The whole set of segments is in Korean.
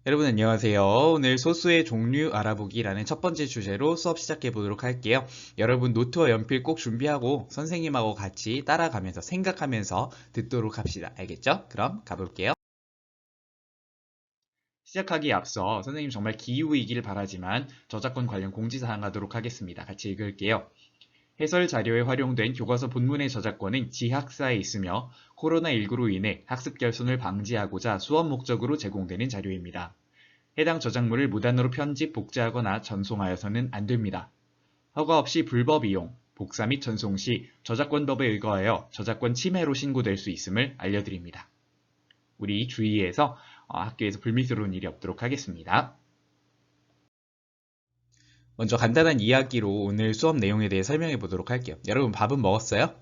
여러분 안녕하세요. 오늘 소수의 종류 알아보기라는 첫 번째 주제로 수업 시작해 보도록 할게요. 여러분 노트와 연필 꼭 준비하고 선생님하고 같이 따라가면서 생각하면서 듣도록 합시다. 알겠죠? 그럼 가볼게요. 시작하기에 앞서 선생님 정말 기후이길 바라지만 저작권 관련 공지사항 하도록 하겠습니다. 같이 읽을게요. 해설 자료에 활용된 교과서 본문의 저작권은 지학사에 있으며 코로나19로 인해 학습 결손을 방지하고자 수업 목적으로 제공되는 자료입니다. 해당 저작물을 무단으로 편집, 복제하거나 전송하여서는 안 됩니다. 허가 없이 불법 이용, 복사 및 전송 시 저작권법에 의거하여 저작권 침해로 신고될 수 있음을 알려드립니다. 우리 주의해서 학교에서 불미스러운 일이 없도록 하겠습니다. 먼저 간단한 이야기로 오늘 수업 내용에 대해 설명해 보도록 할게요. 여러분 밥은 먹었어요?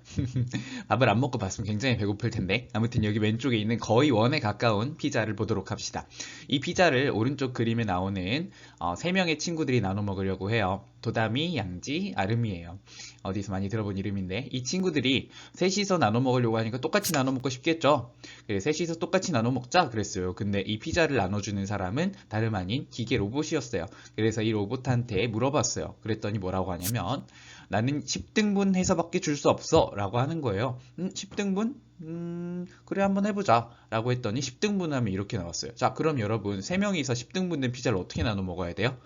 밥을 안 먹고 봤으면 굉장히 배고플 텐데 아무튼 여기 왼쪽에 있는 거의 원에 가까운 피자를 보도록 합시다. 이 피자를 오른쪽 그림에 나오는 3명의 친구들이 나눠 먹으려고 해요. 도담이, 양지, 아름이에요. 어디서 많이 들어본 이름인데 이 친구들이 셋이서 나눠 먹으려고 하니까 똑같이 나눠 먹고 싶겠죠. 그래서 셋이서 똑같이 나눠 먹자 그랬어요. 근데 이 피자를 나눠주는 사람은 다름 아닌 기계 로봇이었어요. 그래서 이 로봇한테 물어봤어요. 그랬더니 뭐라고 하냐면 나는 10등분 해서밖에 줄 수 없어 라고 하는 거예요. 10등분? 그래 한번 해보자 라고 했더니 10등분 하면 이렇게 나왔어요. 자 그럼 여러분 3명이서 10등분 된 피자를 어떻게 나눠 먹어야 돼요?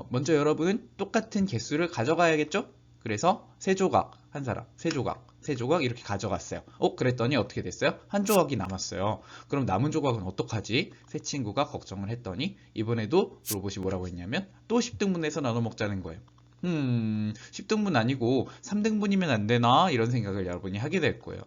먼저 여러분은 똑같은 개수를 가져가야겠죠? 그래서 세 조각 한 사람, 세 조각 이렇게 가져갔어요. 그랬더니 어떻게 됐어요? 한 조각이 남았어요. 그럼 남은 조각은 어떡하지? 세 친구가 걱정을 했더니 이번에도 로봇이 뭐라고 했냐면 또 10등분해서 나눠 먹자는 거예요. 10등분 아니고 3등분이면 안 되나? 이런 생각을 여러분이 하게 될 거예요.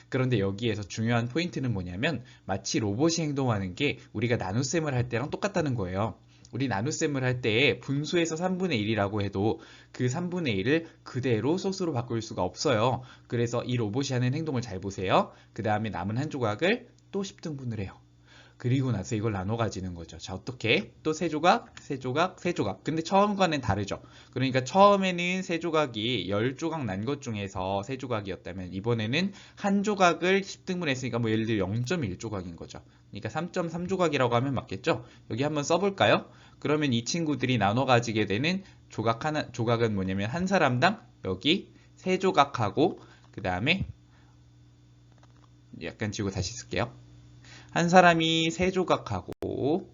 그런데 여기에서 중요한 포인트는 뭐냐면 마치 로봇이 행동하는 게 우리가 나눗셈을 할 때랑 똑같다는 거예요. 우리 나눗셈을 할 때 분수에서 3분의 1이라고 해도 그 3분의 1을 그대로 소수로 바꿀 수가 없어요. 그래서 이 로봇이 하는 행동을 잘 보세요. 그 다음에 남은 한 조각을 또 10등분을 해요. 그리고 나서 이걸 나눠 가지는 거죠. 자, 어떻게? 또 세 조각, 세 조각, 세 조각. 근데 처음과는 다르죠. 그러니까 처음에는 세 조각이 10조각 난 것 중에서 세 조각이었다면 이번에는 한 조각을 10등분 했으니까 뭐 예를 들어 0.1조각인 거죠. 그러니까 3.3조각이라고 하면 맞겠죠? 여기 한번 써볼까요? 그러면 이 친구들이 나눠 가지게 되는 조각은 뭐냐면 한 사람당 여기 세 조각하고 그 다음에 약간 지우고 다시 쓸게요. 한 사람이 세 조각하고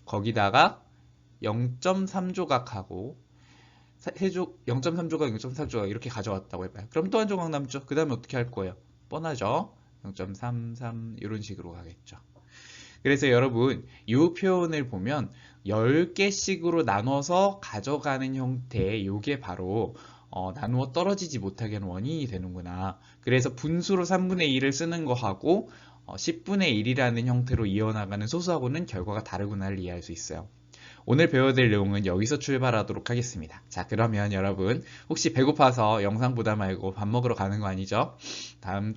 거기다가 0.3조각하고 0.3조각, 0.3조각 이렇게 가져왔다고 해봐요. 그럼 또 한 조각 남죠. 그 다음에 어떻게 할 거예요? 뻔하죠? 0.33 이런 식으로 가겠죠. 그래서 여러분 이 표현을 보면 10개씩으로 나눠서 가져가는 형태 이게 바로 나누어 떨어지지 못하게 하는 원인이 되는구나. 그래서 분수로 3분의 1을 쓰는 거하고 10분의 1이라는 형태로 이어나가는 소수하고는 결과가 다르구나를 이해할 수 있어요. 오늘 배워야 될 내용은 여기서 출발하도록 하겠습니다. 자, 그러면 여러분 혹시 배고파서 영상 보다 말고 밥 먹으러 가는 거 아니죠? 다음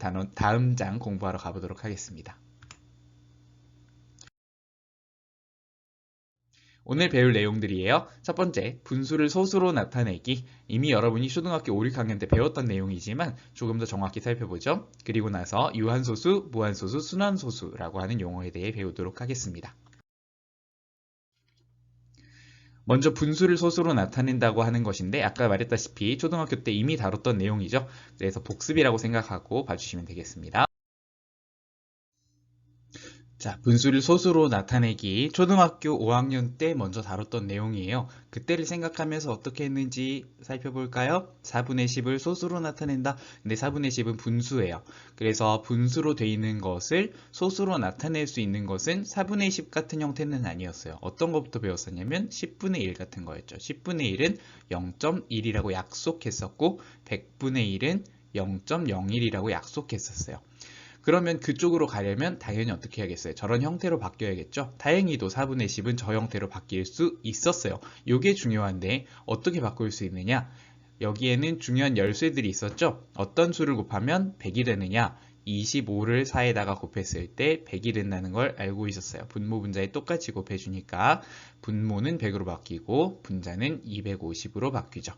장 공부하러 가보도록 하겠습니다. 오늘 배울 내용들이에요. 첫 번째, 분수를 소수로 나타내기. 이미 여러분이 초등학교 5, 6학년 때 배웠던 내용이지만 조금 더 정확히 살펴보죠. 그리고 나서 유한소수, 무한소수, 순환소수라고 하는 용어에 대해 배우도록 하겠습니다. 먼저 분수를 소수로 나타낸다고 하는 것인데 아까 말했다시피 초등학교 때 이미 다뤘던 내용이죠. 그래서 복습이라고 생각하고 봐주시면 되겠습니다. 자, 분수를 소수로 나타내기 초등학교 5학년 때 먼저 다뤘던 내용이에요. 그때를 생각하면서 어떻게 했는지 살펴볼까요? 4분의 10을 소수로 나타낸다. 근데 4분의 10은 분수예요. 그래서 분수로 돼 있는 것을 소수로 나타낼 수 있는 것은 4분의 10 같은 형태는 아니었어요. 어떤 것부터 배웠었냐면 10분의 1 같은 거였죠. 10분의 1은 0.1이라고 약속했었고 100분의 1은 0.01이라고 약속했었어요. 그러면 그쪽으로 가려면 당연히 어떻게 해야겠어요? 저런 형태로 바뀌어야겠죠? 다행히도 4분의 10은 저 형태로 바뀔 수 있었어요. 이게 중요한데 어떻게 바꿀 수 있느냐? 여기에는 중요한 열쇠들이 있었죠? 어떤 수를 곱하면 100이 되느냐? 25를 4에다가 곱했을 때 100이 된다는 걸 알고 있었어요. 분모 분자에 똑같이 곱해주니까 분모는 100으로 바뀌고 분자는 250으로 바뀌죠.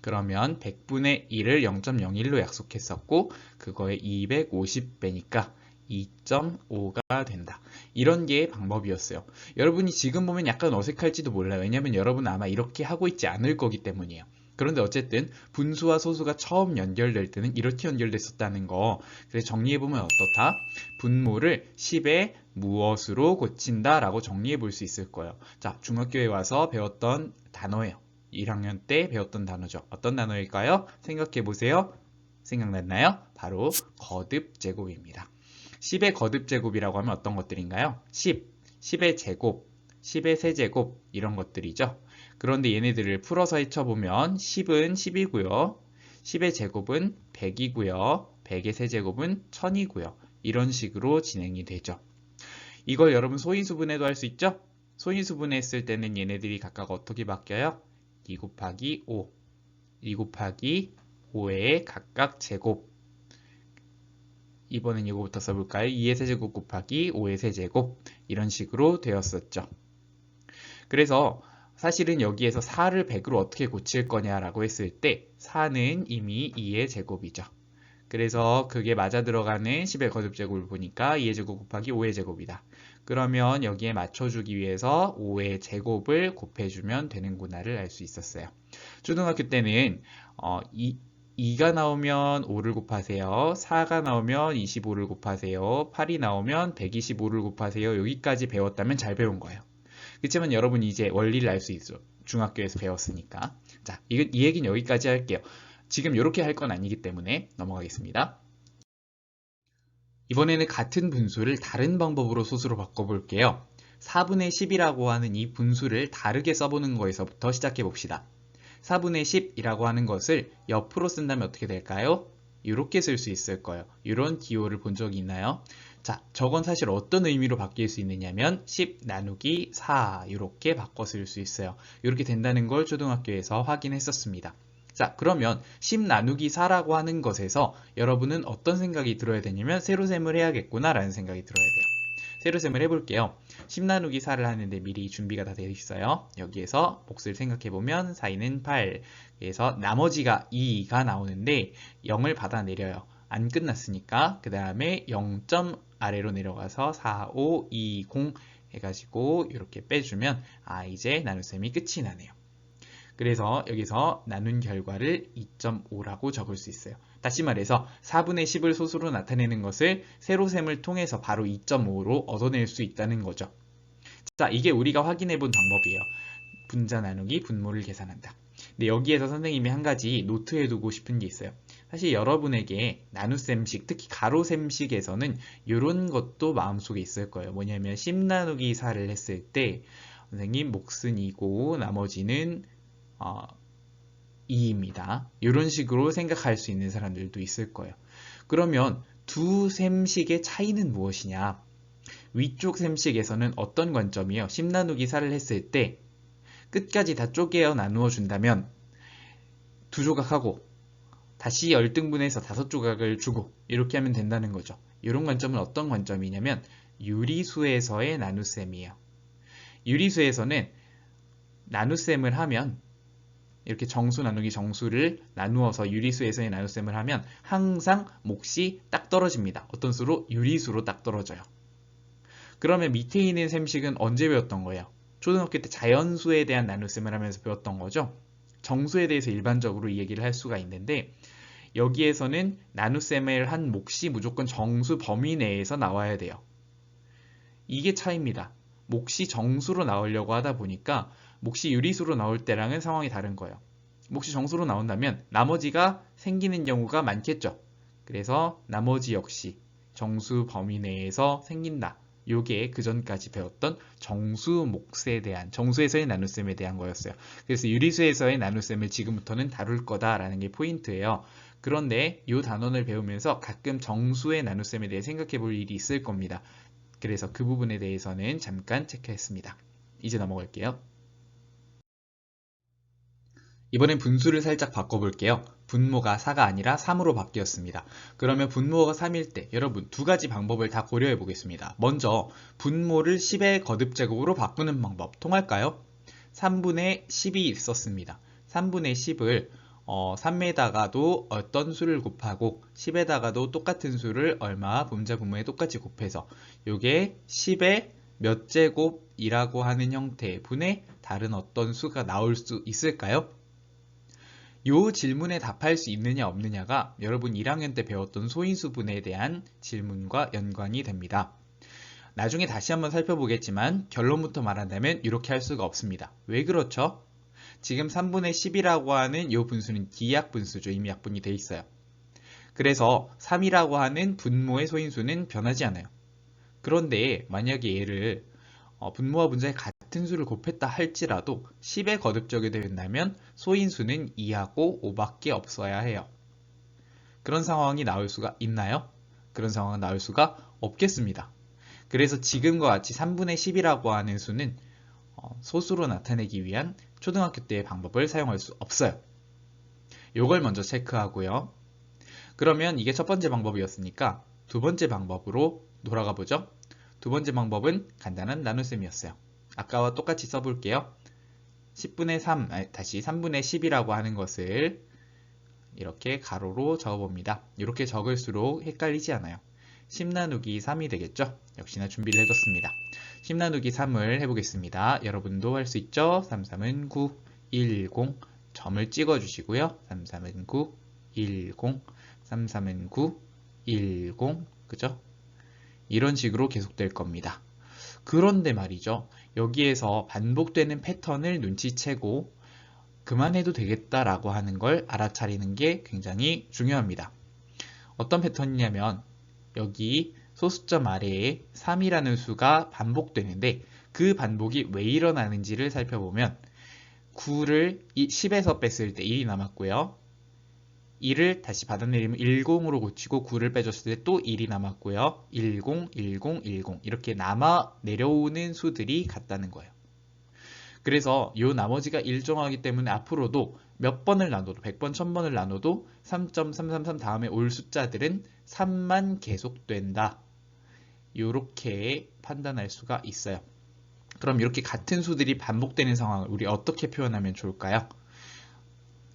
그러면 100분의 1을 0.01로 약속했었고 그거에 250배니까 2.5가 된다. 이런 게 방법이었어요. 여러분이 지금 보면 약간 어색할지도 몰라요. 왜냐면 여러분은 아마 이렇게 하고 있지 않을 거기 때문이에요. 그런데 어쨌든 분수와 소수가 처음 연결될 때는 이렇게 연결됐었다는 거. 그래서 정리해보면 어떻다? 분모를 10의 무엇으로 고친다 라고 정리해 볼 수 있을 거예요. 자, 중학교에 와서 배웠던 단어예요. 1학년 때 배웠던 단어죠. 어떤 단어일까요? 생각해 보세요. 생각났나요? 바로 거듭제곱입니다. 10의 거듭제곱이라고 하면 어떤 것들인가요? 10, 10의 제곱, 10의 세제곱 이런 것들이죠. 그런데 얘네들을 풀어서 헤쳐보면 10은 10이고요. 10의 제곱은 100이고요. 100의 세제곱은 1000이고요. 이런 식으로 진행이 되죠. 이걸 여러분 소인수분해도 할 수 있죠? 소인수분해 했을 때는 얘네들이 각각 어떻게 바뀌어요? 2 곱하기 5, 2 곱하기 5의 각각 제곱. 이번엔 이거부터 써볼까요? 2의 세제곱 곱하기 5의 세제곱. 이런 식으로 되었었죠. 그래서 사실은 여기에서 4를 100으로 어떻게 고칠 거냐라고 했을 때 4는 이미 2의 제곱이죠. 그래서 그게 맞아 들어가는 10의 거듭제곱을 보니까 2의 제곱 곱하기 5의 제곱이다. 그러면 여기에 맞춰주기 위해서 5의 제곱을 곱해주면 되는구나를 알 수 있었어요. 초등학교 때는 2가 나오면 5를 곱하세요. 4가 나오면 25를 곱하세요. 8이 나오면 125를 곱하세요. 여기까지 배웠다면 잘 배운 거예요. 그렇지만 여러분이 이제 원리를 알 수 있어. 중학교에서 배웠으니까. 자, 이 얘기는 여기까지 할게요. 지금 이렇게 할 건 아니기 때문에 넘어가겠습니다. 이번에는 같은 분수를 다른 방법으로 소수로 바꿔볼게요. 4분의 10이라고 하는 이 분수를 다르게 써보는 거에서부터 시작해 봅시다. 4분의 10이라고 하는 것을 옆으로 쓴다면 어떻게 될까요? 이렇게 쓸 수 있을 거예요. 이런 기호를 본 적이 있나요? 자, 저건 사실 어떤 의미로 바뀔 수 있느냐면 10 나누기 4 이렇게 바꿔 쓸 수 있어요. 이렇게 된다는 걸 초등학교에서 확인했었습니다. 자, 그러면 10 나누기 4라고 하는 것에서 여러분은 어떤 생각이 들어야 되냐면 세로셈을 해야겠구나 라는 생각이 들어야 돼요. 세로셈을 해볼게요. 10 나누기 4를 하는데 미리 준비가 다 되어 있어요. 여기에서 몫을 생각해보면 4, 2는 8. 그래서 나머지가 2가 나오는데 0을 받아내려요. 안 끝났으니까 그 다음에 0점 아래로 내려가서 4, 5, 2, 0 해가지고 이렇게 빼주면 이제 나눗셈이 끝이 나네요. 그래서 여기서 나눈 결과를 2.5라고 적을 수 있어요. 다시 말해서 4분의 10을 소수로 나타내는 것을 세로셈을 통해서 바로 2.5로 얻어낼 수 있다는 거죠. 자, 이게 우리가 확인해 본 방법이에요. 분자 나누기 분모를 계산한다. 근데 여기에서 선생님이 한 가지 노트해 두고 싶은 게 있어요. 사실 여러분에게 나눗셈식, 특히 가로셈식에서는 이런 것도 마음속에 있을 거예요. 뭐냐면 10 나누기 4를 했을 때 선생님 몫은 2고 나머지는 2입니다. 이런 식으로 생각할 수 있는 사람들도 있을 거예요. 그러면 두 셈식의 차이는 무엇이냐? 위쪽 셈식에서는 어떤 관점이요? 10 나누기 4를 했을 때 끝까지 다 쪼개어 나누어 준다면 두 조각하고 다시 열등분해서 5조각을 주고 이렇게 하면 된다는 거죠. 이런 관점은 어떤 관점이냐면 유리수에서의 나눗셈이에요. 유리수에서는 나눗셈을 하면 이렇게 정수 나누기 정수를 나누어서 유리수에서의 나눗셈을 하면 항상 몫이 딱 떨어집니다. 어떤 수로? 유리수로 딱 떨어져요. 그러면 밑에 있는 셈식은 언제 배웠던 거예요? 초등학교 때 자연수에 대한 나눗셈을 하면서 배웠던 거죠. 정수에 대해서 일반적으로 이 얘기를 할 수가 있는데 여기에서는 나눗셈을 한 몫이 무조건 정수 범위 내에서 나와야 돼요. 이게 차이입니다. 몫이 정수로 나오려고 하다 보니까 몫이 유리수로 나올 때랑은 상황이 다른 거예요. 몫이 정수로 나온다면 나머지가 생기는 경우가 많겠죠. 그래서 나머지 역시 정수 범위 내에서 생긴다. 요게 그 전까지 배웠던 정수 몫에 대한, 정수에서의 나눗셈에 대한 거였어요. 그래서 유리수에서의 나눗셈을 지금부터는 다룰 거다라는 게 포인트예요. 그런데 이 단원을 배우면서 가끔 정수의 나눗셈에 대해 생각해 볼 일이 있을 겁니다. 그래서 그 부분에 대해서는 잠깐 체크했습니다. 이제 넘어갈게요. 이번엔 분수를 살짝 바꿔볼게요. 분모가 4가 아니라 3으로 바뀌었습니다. 그러면 분모가 3일 때 여러분 두 가지 방법을 다 고려해 보겠습니다. 먼저 분모를 10의 거듭제곱으로 바꾸는 방법 통할까요? 3분의 10이 있었습니다. 3분의 10을 3에다가도 어떤 수를 곱하고 10에다가도 똑같은 수를 얼마 분자 분모에 똑같이 곱해서 요게 10의 몇 제곱이라고 하는 형태 분의 다른 어떤 수가 나올 수 있을까요? 요 질문에 답할 수 있느냐 없느냐가 여러분 1학년 때 배웠던 소인수분에 대한 질문과 연관이 됩니다. 나중에 다시 한번 살펴보겠지만 결론부터 말한다면 이렇게 할 수가 없습니다. 왜 그렇죠? 지금 3분의 10이라고 하는 이 분수는 기약분수죠. 이미 약분이 돼 있어요. 그래서 3이라고 하는 분모의 소인수는 변하지 않아요. 그런데 만약에 얘를 분모와 분자의 같은 수를 곱했다 할지라도 10에 거듭적이 된다면 소인수는 2하고 5밖에 없어야 해요. 그런 상황이 나올 수가 있나요? 그런 상황은 나올 수가 없겠습니다. 그래서 지금과 같이 3분의 10이라고 하는 수는 소수로 나타내기 위한 초등학교 때의 방법을 사용할 수 없어요. 요걸 먼저 체크하고요. 그러면 이게 첫 번째 방법이었으니까 두 번째 방법으로 돌아가 보죠. 두 번째 방법은 간단한 나눗셈이었어요. 아까와 똑같이 써볼게요. 10분의 3, 다시 3분의 10이라고 하는 것을 이렇게 가로로 적어봅니다. 이렇게 적을수록 헷갈리지 않아요. 10 나누기 3이 되겠죠? 역시나 준비를 해뒀습니다. 10 나누기 3을 해보겠습니다. 여러분도 할 수 있죠? 3, 3은 9, 1, 0 점을 찍어주시고요. 3, 3은 9, 1, 0 3, 3은 9, 1, 0 그죠? 이런 식으로 계속될 겁니다. 그런데 말이죠. 여기에서 반복되는 패턴을 눈치채고 그만해도 되겠다라고 하는 걸 알아차리는 게 굉장히 중요합니다. 어떤 패턴이냐면 여기 소수점 아래에 3이라는 수가 반복되는데 그 반복이 왜 일어나는지를 살펴보면 9를 10에서 뺐을 때 1이 남았고요. 1을 다시 받아내리면 10으로 고치고 9를 빼줬을 때 또 1이 남았고요. 10, 10, 10 이렇게 남아 내려오는 수들이 같다는 거예요. 그래서 이 나머지가 일정하기 때문에 앞으로도 몇 번을 나눠도 100번, 1000번을 나눠도 3.333 다음에 올 숫자들은 3만 계속된다. 이렇게 판단할 수가 있어요. 그럼 이렇게 같은 수들이 반복되는 상황을 우리 어떻게 표현하면 좋을까요?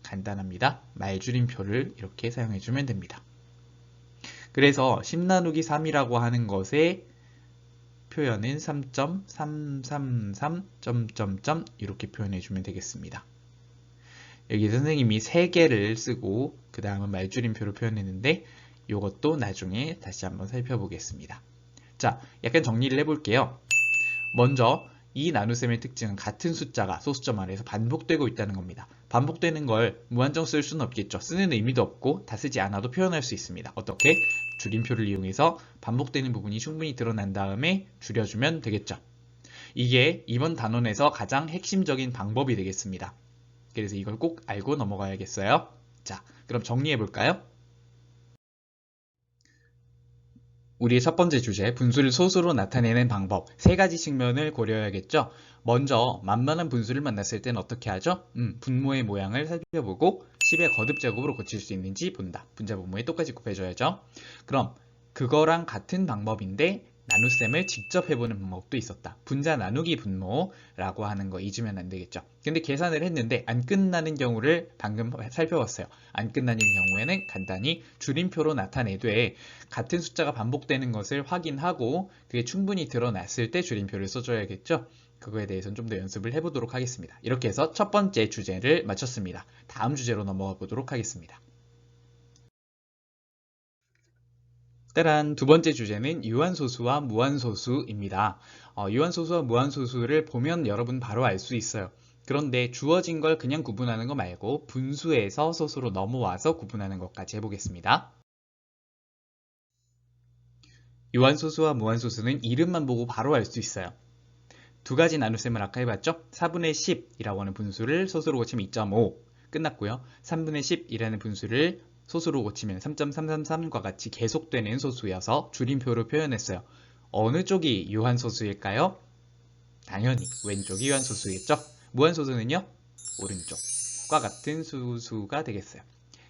간단합니다. 말줄임표를 이렇게 사용해주면 됩니다. 그래서 10 나누기 3이라고 하는 것의 표현은 3.333 이렇게 표현해주면 되겠습니다. 여기 선생님이 3개를 쓰고 그 다음은 말줄임표로 표현했는데 이것도 나중에 다시 한번 살펴보겠습니다. 자, 약간 정리를 해볼게요. 먼저 이 나눗셈의 특징은 같은 숫자가 소수점 아래에서 반복되고 있다는 겁니다. 반복되는 걸 무한정 쓸 수는 없겠죠. 쓰는 의미도 없고 다 쓰지 않아도 표현할 수 있습니다. 어떻게? 줄임표를 이용해서 반복되는 부분이 충분히 드러난 다음에 줄여주면 되겠죠. 이게 이번 단원에서 가장 핵심적인 방법이 되겠습니다. 그래서 이걸 꼭 알고 넘어가야겠어요. 자, 그럼 정리해 볼까요? 우리의 첫 번째 주제, 분수를 소수로 나타내는 방법, 세 가지 측면을 고려해야겠죠. 먼저 만만한 분수를 만났을 땐 어떻게 하죠? 분모의 모양을 살펴보고 10의 거듭제곱으로 고칠 수 있는지 본다. 분자 분모에 똑같이 곱해줘야죠. 그럼 그거랑 같은 방법인데 나눗셈을 직접 해보는 방법도 있었다. 분자 나누기 분모라고 하는 거 잊으면 안 되겠죠. 근데 계산을 했는데 안 끝나는 경우를 방금 살펴봤어요. 안 끝나는 경우에는 간단히 줄임표로 나타내되 같은 숫자가 반복되는 것을 확인하고 그게 충분히 드러났을 때 줄임표를 써줘야겠죠. 그거에 대해서는 좀 더 연습을 해보도록 하겠습니다. 이렇게 해서 첫 번째 주제를 마쳤습니다. 다음 주제로 넘어가 보도록 하겠습니다. 따란 두 번째 주제는 유한소수와 무한소수입니다. 유한소수와 무한소수를 보면 여러분 바로 알 수 있어요. 그런데 주어진 걸 그냥 구분하는 거 말고 분수에서 소수로 넘어와서 구분하는 것까지 해보겠습니다. 유한소수와 무한소수는 이름만 보고 바로 알 수 있어요. 두 가지 나눗셈을 아까 해봤죠? 4분의 10이라고 하는 분수를 소수로 고치면 2.5 끝났고요. 3분의 10이라는 분수를 소수로 고치면 3.333과 같이 계속되는 소수여서 줄임표로 표현했어요. 어느 쪽이 유한소수일까요? 당연히 왼쪽이 유한소수겠죠? 무한소수는요? 오른쪽과 같은 수가 되겠어요.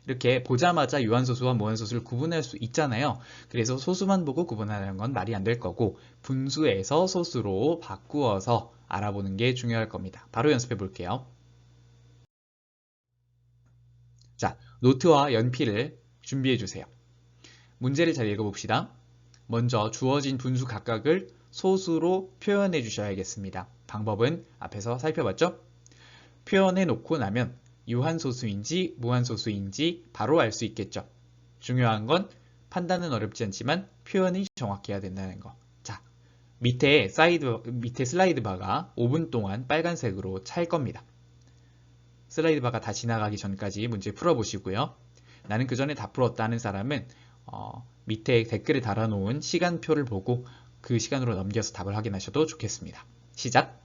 이렇게 보자마자 유한소수와 무한소수를 구분할 수 있잖아요. 그래서 소수만 보고 구분하는 건 말이 안 될 거고 분수에서 소수로 바꾸어서 알아보는 게 중요할 겁니다. 바로 연습해 볼게요. 노트와 연필을 준비해 주세요. 문제를 잘 읽어봅시다. 먼저 주어진 분수 각각을 소수로 표현해 주셔야겠습니다. 방법은 앞에서 살펴봤죠? 표현해 놓고 나면 유한소수인지 무한소수인지 바로 알 수 있겠죠. 중요한 건 판단은 어렵지 않지만 표현이 정확해야 된다는 거. 자, 밑에 슬라이드 바가 5분 동안 빨간색으로 찰 겁니다. 슬라이드 바가 다 지나가기 전까지 문제 풀어보시고요. 나는 그 전에 다 풀었다는 사람은 밑에 댓글에 달아놓은 시간표를 보고 그 시간으로 넘겨서 답을 확인하셔도 좋겠습니다. 시작!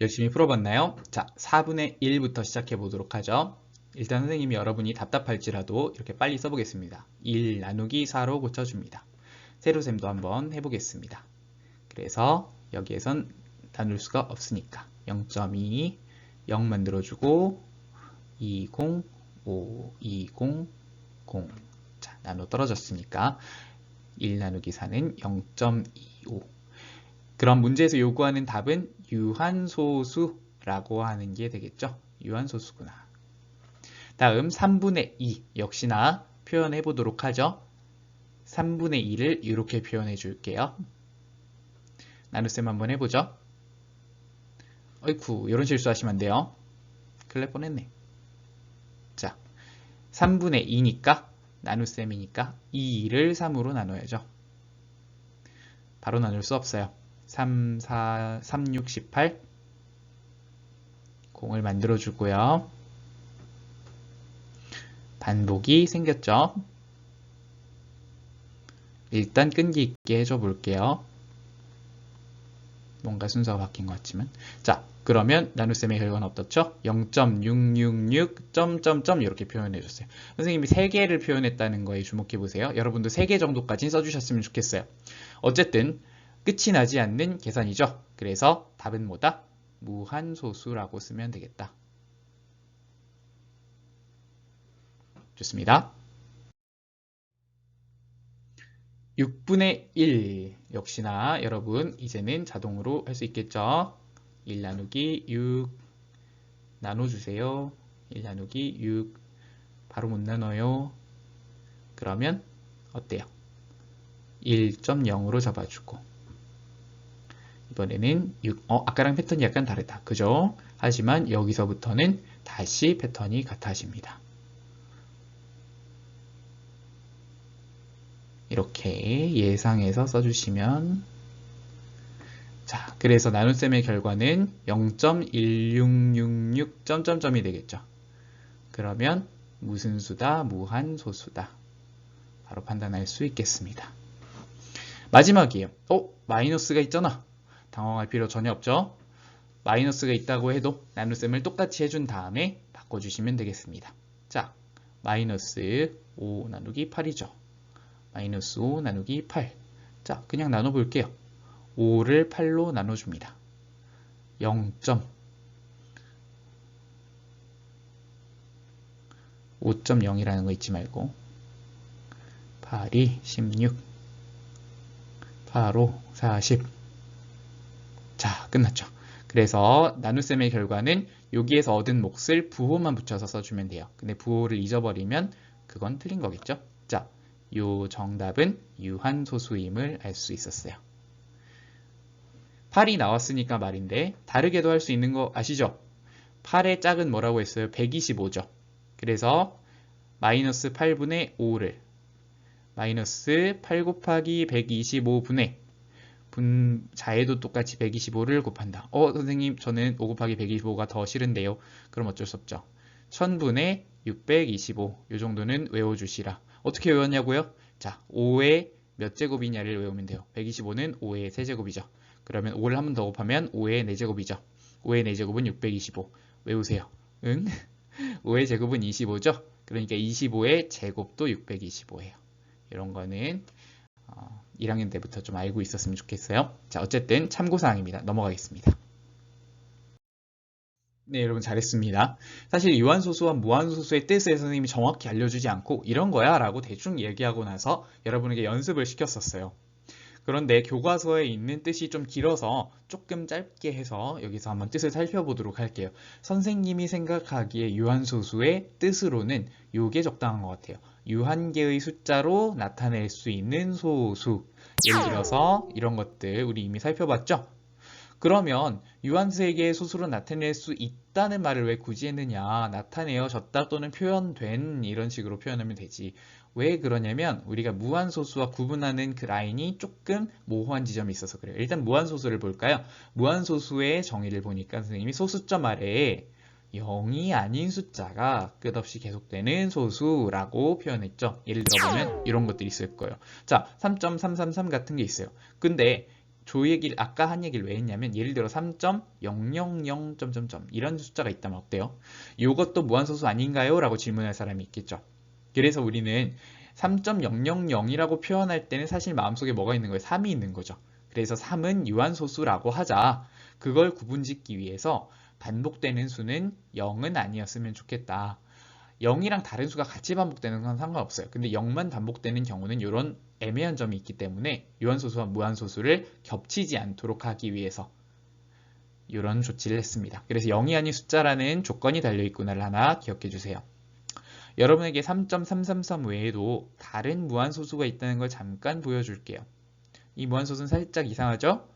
열심히 풀어봤나요? 자, 4분의 1부터 시작해 보도록 하죠. 일단 선생님이 여러분이 답답할지라도 이렇게 빨리 써보겠습니다. 1 나누기 4로 고쳐줍니다. 세로셈도 한번 해보겠습니다. 그래서 여기에선 나눌 수가 없으니까 0.2, 0 만들어주고 20, 5, 20, 0. 자, 나눠 떨어졌으니까 1 나누기 4는 0.25. 그럼 문제에서 요구하는 답은 유한소수라고 하는 게 되겠죠. 유한소수구나. 다음 3분의 2 역시나 표현해 보도록 하죠. 3분의 2를 이렇게 표현해 줄게요. 나눗셈 한번 해보죠. 어이쿠, 이런 실수하시면 안 돼요. 큰일 날 뻔했네. 자, 3분의 2니까 나눗셈이니까 2를 3으로 나눠야죠. 바로 나눌 수 없어요. 3, 4, 3, 6, 18 공을 만들어 주고요. 반복이 생겼죠. 일단 끈기 있게 해줘 볼게요. 뭔가 순서가 바뀐 것 같지만. 자, 그러면 나눗셈의 결과는 어떻죠? 0.666 점점점 이렇게 표현해 줬어요. 선생님이 3개를 표현했다는 거에 주목해 보세요. 여러분도 3개 정도까지 써주셨으면 좋겠어요. 어쨌든 끝이 나지 않는 계산이죠. 그래서 답은 뭐다? 무한소수라고 쓰면 되겠다. 좋습니다. 6분의 1 역시나 여러분 이제는 자동으로 할 수 있겠죠. 1 나누기 6 나눠주세요. 1 나누기 6 바로 못 나눠요. 그러면 어때요? 1.0으로 잡아주고 이번에는 6, 아까랑 패턴이 약간 다르다. 그죠? 하지만 여기서부터는 다시 패턴이 같아집니다. 이렇게 예상해서 써주시면 자, 그래서 나눗셈의 결과는 0.1666 점점점이 되겠죠. 그러면 무슨 수다? 무한소수다. 바로 판단할 수 있겠습니다. 마지막이에요. 마이너스가 있잖아. 당황할 필요 전혀 없죠. 마이너스가 있다고 해도 나눗셈을 똑같이 해준 다음에 바꿔주시면 되겠습니다. 자, 마이너스 5 나누기 8이죠. 마이너스 5 나누기 8. 자, 그냥 나눠볼게요. 5를 8로 나눠줍니다. 5.0이라는 거 잊지 말고 8이 16 8로 40. 자, 끝났죠. 그래서 나눗셈의 결과는 여기에서 얻은 몫을 부호만 붙여서 써주면 돼요. 근데 부호를 잊어버리면 그건 틀린 거겠죠. 자, 요 정답은 유한소수임을 알 수 있었어요. 8이 나왔으니까 말인데 다르게도 할 수 있는 거 아시죠? 8의 짝은 뭐라고 했어요? 125죠. 그래서 마이너스 8분의 5를 마이너스 8 곱하기 125분의 자에도 똑같이 125를 곱한다. 선생님 저는 5 곱하기 125가 더 싫은데요. 그럼 어쩔 수 없죠. 1000분의 625 이 정도는 외워주시라. 어떻게 외웠냐고요? 자, 5의 몇 제곱이냐를 외우면 돼요. 125는 5의 세제곱이죠. 그러면 5를 한 번 더 곱하면 5의 4제곱이죠. 5의 4제곱은 625. 외우세요. 응? 5의 제곱은 25죠. 그러니까 25의 제곱도 625예요. 이런 거는 1학년 때부터 좀 알고 있었으면 좋겠어요. 자, 어쨌든 참고사항입니다. 넘어가겠습니다. 네, 여러분 잘했습니다. 사실 유한소수와 무한소수의 뜻을 선생님이 정확히 알려주지 않고 이런 거야 라고 대충 얘기하고 나서 여러분에게 연습을 시켰었어요. 그런데 교과서에 있는 뜻이 좀 길어서 조금 짧게 해서 여기서 한번 뜻을 살펴보도록 할게요. 선생님이 생각하기에 유한소수의 뜻으로는 요게 적당한 것 같아요. 유한계의 숫자로 나타낼 수 있는 소수. 예를 들어서 이런 것들 우리 이미 살펴봤죠? 그러면 유한세계의 소수로 나타낼 수 있다는 말을 왜 굳이 했느냐. 나타내어졌다 또는 표현된 이런 식으로 표현하면 되지. 왜 그러냐면 우리가 무한소수와 구분하는 그 라인이 조금 모호한 지점이 있어서 그래요. 일단 무한소수를 볼까요? 무한소수의 정의를 보니까 선생님이 소수점 아래에 0이 아닌 숫자가 끝없이 계속되는 소수라고 표현했죠. 예를 들어보면 이런 것들이 있을 거예요. 자, 3.333 같은 게 있어요. 근데 아까 한 얘기를 왜 했냐면 예를 들어 3.000 점점점 이런 숫자가 있다면 어때요? 이것도 무한소수 아닌가요? 라고 질문할 사람이 있겠죠. 그래서 우리는 3.000이라고 표현할 때는 사실 마음속에 뭐가 있는 거예요? 3이 있는 거죠. 그래서 3은 유한소수라고 하자. 그걸 구분짓기 위해서 반복되는 수는 0은 아니었으면 좋겠다. 0이랑 다른 수가 같이 반복되는 건 상관없어요. 근데 0만 반복되는 경우는 이런 애매한 점이 있기 때문에 유한소수와 무한소수를 겹치지 않도록 하기 위해서 이런 조치를 했습니다. 그래서 0이 아닌 숫자라는 조건이 달려있구나를 하나 기억해 주세요. 여러분에게 3.333 외에도 다른 무한소수가 있다는 걸 잠깐 보여줄게요. 이 무한소수는 살짝 이상하죠?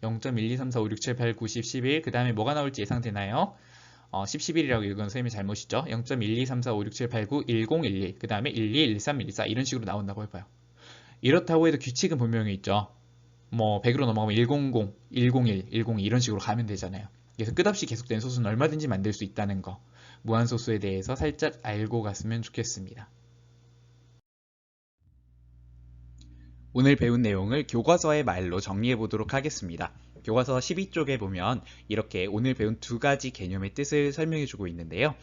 0.123456789 10 11, 그 다음에 뭐가 나올지 예상되나요? 10, 11이라고 읽은 선생님이 잘못이죠. 0.123456789 1011, 그 다음에 12, 13, 14 이런 식으로 나온다고 해봐요. 이렇다고 해도 규칙은 분명히 있죠. 뭐 100으로 넘어가면 100, 101, 102 이런 식으로 가면 되잖아요. 그래서 끝없이 계속되는 소수는 얼마든지 만들 수 있다는 거. 무한소수에 대해서 살짝 알고 갔으면 좋겠습니다. 오늘 배운 내용을 교과서의 말로 정리해 보도록 하겠습니다. 교과서 12쪽에 보면 이렇게 오늘 배운 두 가지 개념의 뜻을 설명해 주고 있는데요.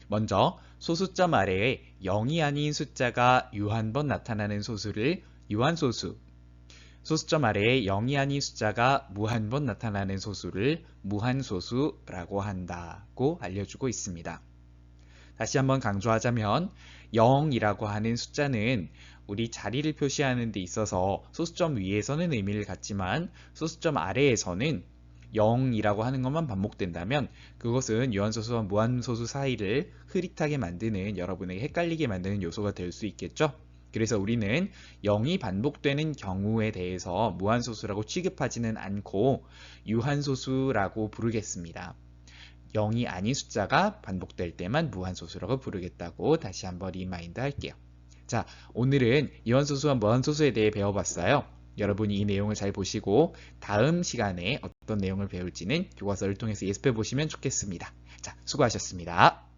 먼저 소수점 아래에 0이 아닌 숫자가 유한번 나타나는 소수를 유한소수, 소수점 아래에 0이 아닌 숫자가 무한번 나타나는 소수를 무한소수라고 한다고 알려주고 있습니다. 다시 한번 강조하자면 0이라고 하는 숫자는 우리 자리를 표시하는 데 있어서 소수점 위에서는 의미를 갖지만 소수점 아래에서는 0이라고 하는 것만 반복된다면 그것은 유한소수와 무한소수 사이를 흐릿하게 만드는, 여러분에게 헷갈리게 만드는 요소가 될 수 있겠죠. 그래서 우리는 0이 반복되는 경우에 대해서 무한소수라고 취급하지는 않고 유한소수라고 부르겠습니다. 0이 아닌 숫자가 반복될 때만 무한소수라고 부르겠다고 다시 한번 리마인드 할게요. 자, 오늘은 유한소수와 무한소수에 대해 배워봤어요. 여러분이 이 내용을 잘 보시고 다음 시간에 어떤 내용을 배울지는 교과서를 통해서 예습해 보시면 좋겠습니다. 자, 수고하셨습니다.